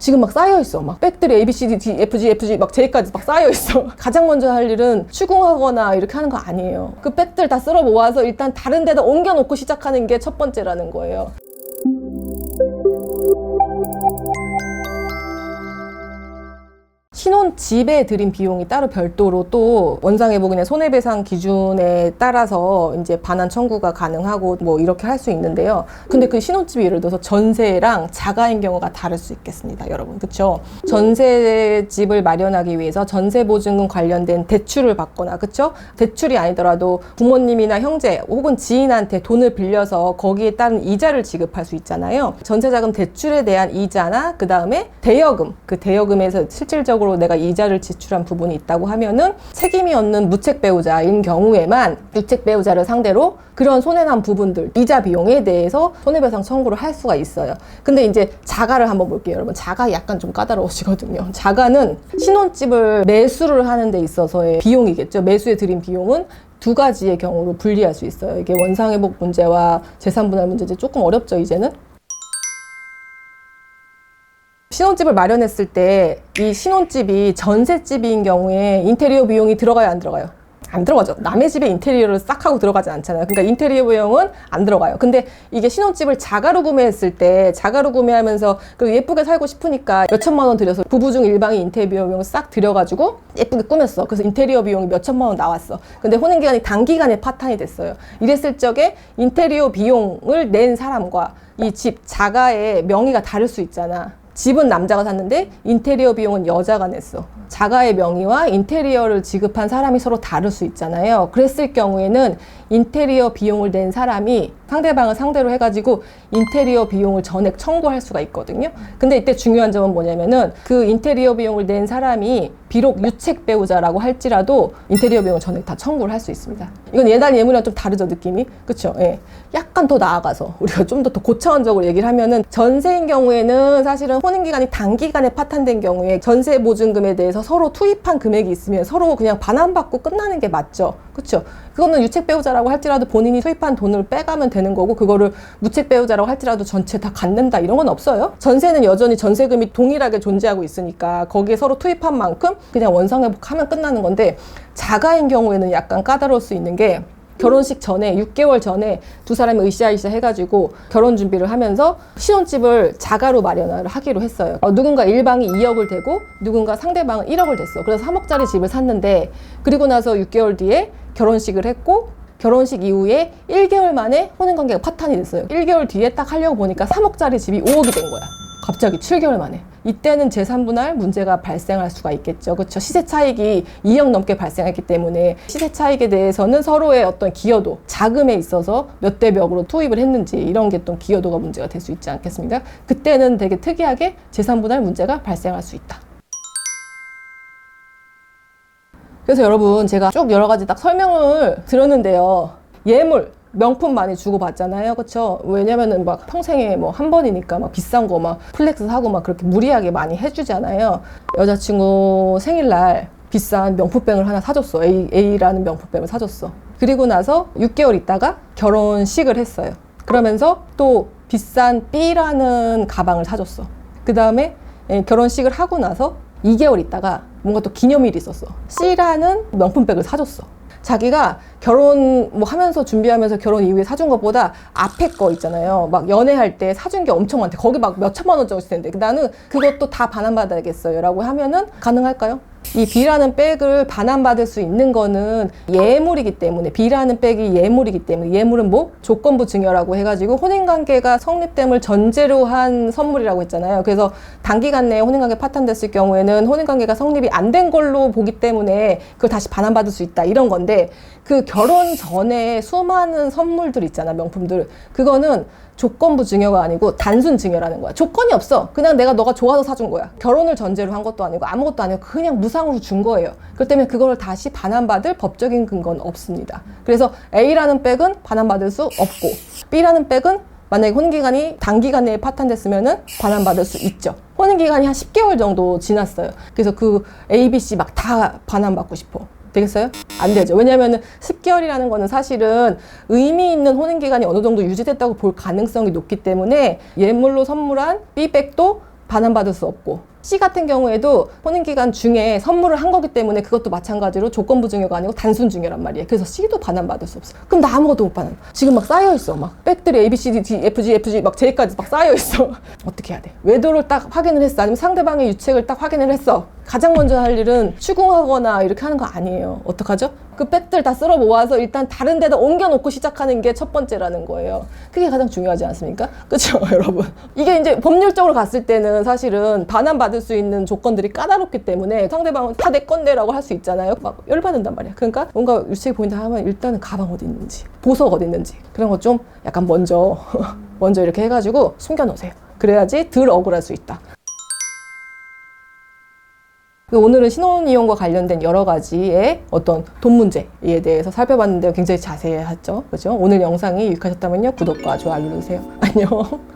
지금 막 쌓여있어. 막 백들이 A, B, C, D, F, G, F, G 막 J까지 막 쌓여있어. 가장 먼저 할 일은 추궁하거나 이렇게 하는 거 아니에요. 그 백들 다 쓸어 모아서 일단 다른 데다 옮겨놓고 시작하는 게 첫 번째라는 거예요. 신혼집에 들인 비용이 따로 별도로 또 원상회복이나 손해배상 기준에 따라서 이제 반환 청구가 가능하고 뭐 이렇게 할 수 있는데요. 근데 그 신혼집이 예를 들어서 전세랑 자가인 경우가 다를 수 있겠습니다, 여러분. 그쵸? 전세집을 마련하기 위해서 전세보증금 관련된 대출을 받거나, 그쵸? 대출이 아니더라도 부모님이나 형제 혹은 지인한테 돈을 빌려서 거기에 따른 이자를 지급할 수 있잖아요. 전세자금 대출에 대한 이자나 그 다음에 대여금, 그 대여금에서 실질적으로 내가 이자를 지출한 부분이 있다고 하면은 책임이 없는 무책 배우자인 경우에만 유책 배우자를 상대로 그런 손해난 부분들, 이자 비용에 대해서 손해배상 청구를 할 수가 있어요. 근데 이제 자가를 한번 볼게요, 여러분. 자가 약간 좀 까다로우시거든요. 자가는 신혼집을 매수를 하는 데 있어서의 비용이겠죠. 매수에 들인 비용은 두 가지의 경우로 분리할 수 있어요. 이게 원상회복 문제와 재산분할 문제, 조금 어렵죠, 이제는? 신혼집을 마련했을 때 이 신혼집이 전셋집인 경우에 인테리어 비용이 들어가요, 안 들어가요? 안 들어가죠. 남의 집에 인테리어를 싹 하고 들어가지 않잖아요. 그러니까 인테리어 비용은 안 들어가요. 근데 이게 신혼집을 자가로 구매했을 때, 자가로 구매하면서 그 예쁘게 살고 싶으니까 몇천만 원 들여서 부부 중 일방이 인테리어 비용을 싹 들여가지고 예쁘게 꾸몄어. 그래서 인테리어 비용이 몇천만 원 나왔어. 근데 혼인기간이 단기간에 파탄이 됐어요. 이랬을 적에 인테리어 비용을 낸 사람과 이 집 자가의 명의가 다를 수 있잖아. 집은 남자가 샀는데 인테리어 비용은 여자가 냈어. 자가의 명의와 인테리어를 지급한 사람이 서로 다를 수 있잖아요. 그랬을 경우에는 인테리어 비용을 낸 사람이 상대방을 상대로 해가지고 인테리어 비용을 전액 청구할 수가 있거든요. 근데 이때 중요한 점은 뭐냐면은 그 인테리어 비용을 낸 사람이 비록 유책 배우자라고 할지라도 인테리어 비용을 전액 다 청구를 할 수 있습니다. 이건 예단 예물이랑 좀 다르죠, 느낌이? 그쵸? 예. 약간 더 나아가서 우리가 좀 더 고차원적으로 얘기를 하면은 전세인 경우에는 사실은 혼인기간이 단기간에 파탄된 경우에 전세 보증금에 대해서 서로 투입한 금액이 있으면 서로 그냥 반환받고 끝나는 게 맞죠. 그쵸? 그거는 유책 배우자라고 할지라도 본인이 투입한 돈을 빼가면 되는 거고, 그거를 무책 배우자라고 할지라도 전체 다 갖는다 이런 건 없어요. 전세는 여전히 전세금이 동일하게 존재하고 있으니까 거기에 서로 투입한 만큼 그냥 원상회복하면 끝나는 건데, 자가인 경우에는 약간 까다로울 수 있는 게 결혼식 전에 6개월 전에 두 사람이 으쌰으쌰 해가지고 결혼 준비를 하면서 신혼집을 자가로 마련을 하기로 했어요. 누군가 일방이 2억을 대고 누군가 상대방은 1억을 댔어. 그래서 3억짜리 집을 샀는데, 그리고 나서 6개월 뒤에 결혼식을 했고 결혼식 이후에 1개월 만에 혼인관계가 파탄이 됐어요. 1개월 뒤에 딱 하려고 보니까 3억짜리 집이 5억이 된 거야. 갑자기 7개월 만에. 이때는 재산분할 문제가 발생할 수가 있겠죠. 그렇죠? 시세 차익이 2억 넘게 발생했기 때문에 시세 차익에 대해서는 서로의 어떤 기여도, 자금에 있어서 몇 대 몇으로 투입을 했는지 이런 게 또 기여도가 문제가 될 수 있지 않겠습니까? 그때는 되게 특이하게 재산분할 문제가 발생할 수 있다. 그래서 여러분, 제가 쭉 여러 가지 딱 설명을 드렸는데요. 예물, 명품 많이 주고받잖아요. 그쵸? 왜냐면은 막 평생에 뭐 한 번이니까 막 비싼 거 막 플렉스 사고 막 그렇게 무리하게 많이 해주잖아요. 여자친구 생일날 비싼 명품백을 하나 사줬어. A라는 명품백을 사줬어. 그리고 나서 6개월 있다가 결혼식을 했어요. 그러면서 또 비싼 B라는 가방을 사줬어. 그 다음에 결혼식을 하고 나서 2개월 있다가 뭔가 또 기념일이 있었어. C라는 명품백을 사줬어. 자기가 결혼 뭐 하면서 준비하면서 결혼 이후에 사준 것보다 앞에 거 있잖아요. 막 연애할 때 사준 게 엄청 많대. 거기 막 몇천만 원 정도 텐데 나는 그것도 다 반환받아야겠어요 라고 하면은 가능할까요? 이 B라는 백을 반환받을 수 있는 거는 예물이기 때문에, B라는 백이 예물이기 때문에, 예물은 뭐? 조건부 증여라고 해가지고 혼인관계가 성립됨을 전제로 한 선물이라고 했잖아요. 그래서 단기간 내에 혼인관계 파탄됐을 경우에는 혼인관계가 성립이 안 된 걸로 보기 때문에 그걸 다시 반환받을 수 있다 이런 건데, 그 결혼 전에 수많은 선물들 있잖아, 명품들. 그거는 조건부 증여가 아니고 단순 증여라는 거야. 조건이 없어. 그냥 내가 너가 좋아서 사준 거야. 결혼을 전제로 한 것도 아니고 아무것도 아니고 그냥 무상으로 준 거예요. 그렇기 때문에 그걸 다시 반환받을 법적인 근거는 없습니다. 그래서 A라는 백은 반환받을 수 없고, B라는 백은 만약에 혼인기간이 단기간 내에 파탄됐으면은 반환받을 수 있죠. 혼인기간이 한 10개월 정도 지났어요. 그래서 그 A, B, C 막 다 반환받고 싶어. 되겠어요? 안 되죠. 왜냐면은 10개월이라는 거는 사실은 의미 있는 혼인기간이 어느 정도 유지됐다고 볼 가능성이 높기 때문에 예물로 선물한 B백도 반환받을 수 없고, C 같은 경우에도 혼인기간 중에 선물을 한 거기 때문에 그것도 마찬가지로 조건부 증여가 아니고 단순 증여란 말이에요. 그래서 C도 반환받을 수 없어. 그럼 나 아무것도 못 받아. 지금 막 쌓여있어. 막 백들이 A, B, C, D, D, F, G, F, G 막 J까지 막 쌓여있어. 어떻게 해야 돼? 외도를 딱 확인을 했어. 아니면 상대방의 유책을 딱 확인을 했어. 가장 먼저 할 일은 추궁하거나 이렇게 하는 거 아니에요. 어떡하죠? 그 백들 다 쓸어 모아서 일단 다른 데다 옮겨놓고 시작하는 게 첫 번째라는 거예요. 그게 가장 중요하지 않습니까? 그렇죠, 여러분? 이게 이제 법률적으로 갔을 때는 사실은 반환받을 수 있는 조건들이 까다롭기 때문에 상대방은 다 내 건데라고 할 수 있잖아요. 막 열받는단 말이야. 그러니까 뭔가 유책이 보인다 하면 일단은 가방 어디 있는지, 보석 어디 있는지 그런 거 좀 약간 먼저 이렇게 해가지고 숨겨놓으세요. 그래야지 덜 억울할 수 있다. 오늘은 신혼이용과 관련된 여러 가지의 어떤 돈 문제에 대해서 살펴봤는데 굉장히 자세히 했죠. 그죠? 오늘 영상이 유익하셨다면요, 구독과 좋아요 눌러주세요. 안녕.